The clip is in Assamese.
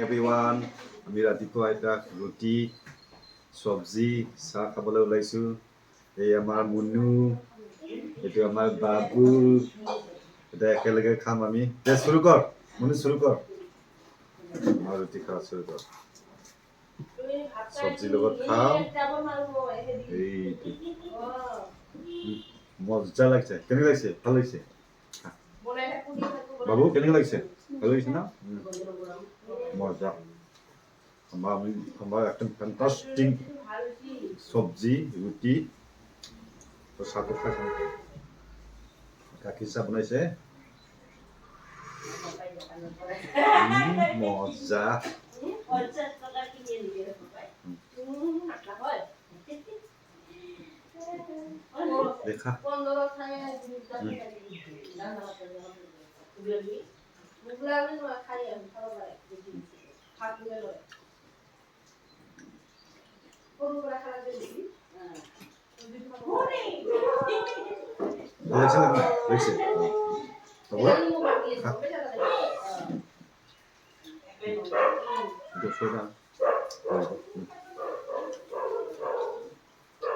এভৰিৱান, আমি ৰাতিপুৱা এটা ৰুটি চব্জি চাহ খাবলৈ ওলাইছোঁ। এই আমাৰ মুনু, এইটো আমাৰ বাবুল, এটা একেলগে খাম আমি। চুৰু কৰ মুনু, চুৰু কৰ। ৰুটি খোৱা চুৰু কৰ। চব্জিৰ লগত খাওঁ। এইটো মজা লাগিছে। কেনেকুৱা লাগিছে? ভাল লাগিছে? বাবু কেনেকুৱা লাগিছে? ভাল লাগিছে না? মজা। আমাৰ একটা ফ্যান্টাস্টিক সবজি ৰুটি তো সাথে খাইছে গাখীৰ চাহ বনাইছে মজা দেখা